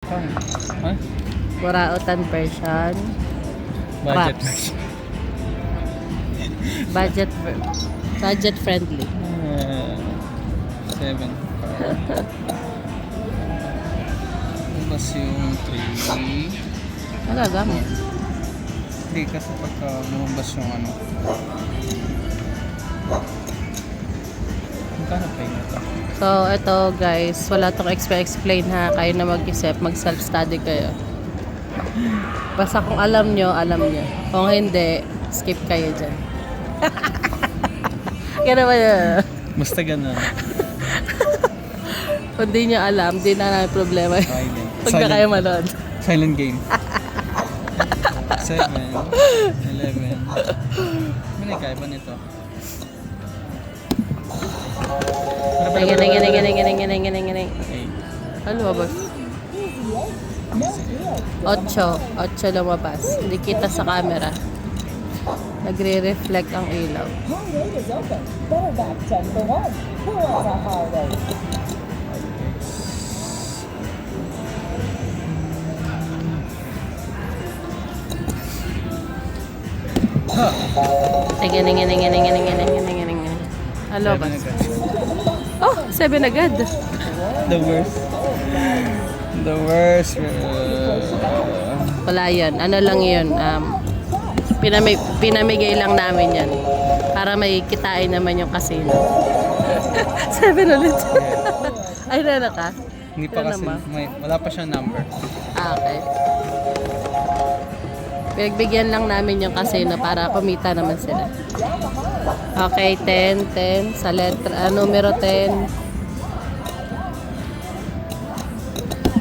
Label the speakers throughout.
Speaker 1: Huh?
Speaker 2: Burautan version.
Speaker 1: Budget
Speaker 2: Wraps.
Speaker 1: version.
Speaker 2: Budget friendly.
Speaker 1: 7. Tapos yung 3.
Speaker 2: Talaga mo.
Speaker 1: Hindi kasi pagka lumabas yung ano. Magkano pa yun ito?
Speaker 2: So, ito guys, wala tong explain ha. Kayo na mag-isip, mag-self-study kayo. Basta kung alam nyo, alam nyo. Kung hindi, skip kayo dyan. Kaya ba yun?
Speaker 1: Basta ganun.
Speaker 2: Kung di nyo alam, di na namin problema.
Speaker 1: Silent.
Speaker 2: Pag na kayo manood.
Speaker 1: Silent game. 7, 11. Ano kaya ba nito?
Speaker 2: Ganing.
Speaker 1: 8.
Speaker 2: Ano ba? 8 lumabas. Hindi kita sa camera. Nagre-reflect ang ilaw.
Speaker 3: Holiday is open. Better back 10 for 1. Who wants a holiday?
Speaker 2: Ganing. Ano ba? Oh, 7 agad.
Speaker 1: The worst. The worst.
Speaker 2: Wala yan. Ano lang yun. Pinamigay lang namin yan. Para may kitain naman yung casino. 7 ulit. Ay, na ka?
Speaker 1: Hindi pa kasi, wala pa siyang number.
Speaker 2: Okay. Pinagbigyan lang namin yung casino para kumita naman sila. Okay, 10. Sa letra, numero 10.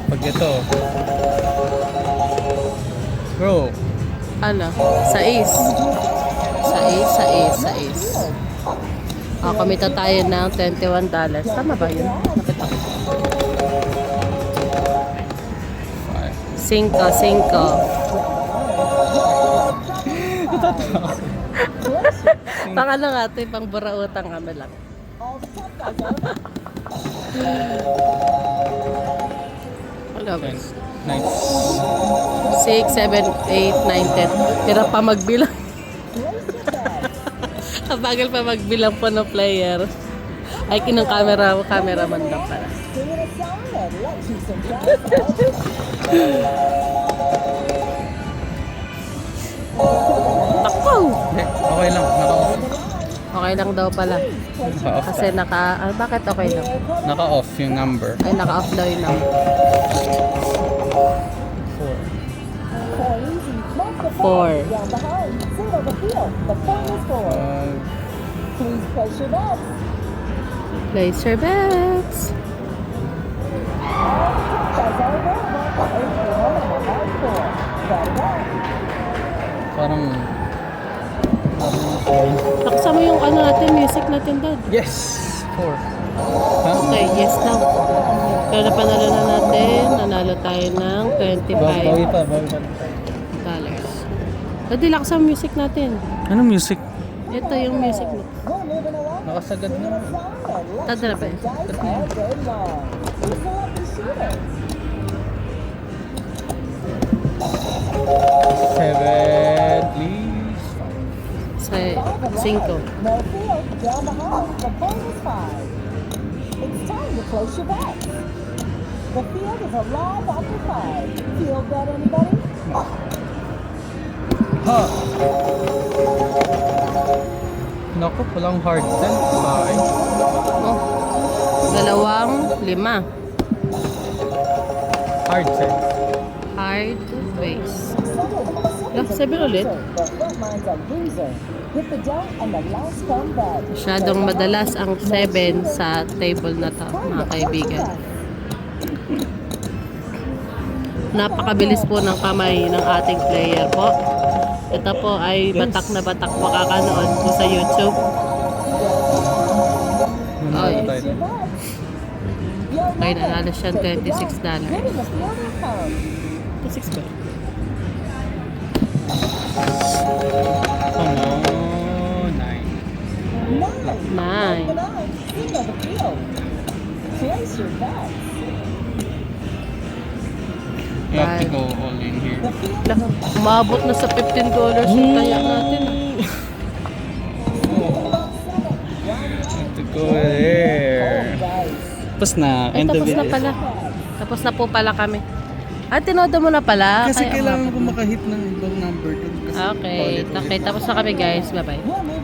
Speaker 1: Pag ito. Bro.
Speaker 2: Ano? 6. Kumita tayo ng $21. Tama ba yun? Nakita ko. 5. Pang ano nga ito, pang burautang kami lang. Wala ba?
Speaker 1: 9.
Speaker 2: 6, 7, 8, 9, 10. Hirap pa magbilang. Kabagal pa magbilang po ng player. Ay, kinong cameraman lang pala.
Speaker 3: Sing it a song and let you some
Speaker 2: Takbo!
Speaker 1: Okay lang. Naka-off.
Speaker 2: Okay lang daw pala.
Speaker 1: Naka-off
Speaker 2: Kasi bakit okay lang?
Speaker 1: Naka-off yung number.
Speaker 2: Ay, naka-off daw yung number. 4.
Speaker 3: Down behind. Single the field. The phone is 4. Please place your bets.
Speaker 2: Place your bets.
Speaker 3: That's all available for 8 for 1 and a hard 4. Got it out.
Speaker 1: Parang...
Speaker 2: Nakasama mo yung ano natin, music natin, Dad.
Speaker 1: Yes! 4. Ha?
Speaker 2: Okay, yes now. Kaya napanalo na natin. Nanalo tayo ng
Speaker 1: Bawi
Speaker 2: $25.
Speaker 1: pa.
Speaker 2: Dadi, lakas ang music natin.
Speaker 1: Anong music?
Speaker 2: Ito yung music mo.
Speaker 3: We're moving along.
Speaker 1: Nakasagad na.
Speaker 2: Tanda na ba yun?
Speaker 3: Dice all day long. Who's the lucky shooter?
Speaker 1: 7, please.
Speaker 2: Sa 5.
Speaker 3: No field. Down behind. The phone is 5. It's time to place your bets. The field is alive after 5. Field bet anybody?
Speaker 1: Ha! Naku, walang hard then. Bye.
Speaker 2: Oh. 2, 5.
Speaker 1: Hard set.
Speaker 2: Hard base. 7 ulit.
Speaker 3: The front line's a loser. Hit the dot and the last come bet.
Speaker 2: Masyadong madalas ang 7 sa table na to, mga kaibigan. Napakabilis po ng kamay ng ating player po. Ito po ay batak na batak makakanood po sa YouTube. Ay. Ay, nanalo siya ng $26. 26 ba?
Speaker 1: Oh no, 9.
Speaker 2: 9.
Speaker 3: Place your bets.
Speaker 1: You have to
Speaker 2: Bye.
Speaker 1: go all in here.
Speaker 2: Lang, umabot na sa $15 yung kaya natin.
Speaker 1: Have to go there. Tapos na.
Speaker 2: Ay,
Speaker 1: End of
Speaker 2: tapos na
Speaker 1: it.
Speaker 2: pala. Tapos na po pala kami. Tinodo mo na pala.
Speaker 1: Kasi
Speaker 2: Kaya
Speaker 1: kailangan ko
Speaker 2: umabot na.
Speaker 1: makahit ng ibang number dun. Kasi
Speaker 2: Okay.
Speaker 1: paulit-ulit.
Speaker 2: Okay, tapos na kami guys. Bye-bye.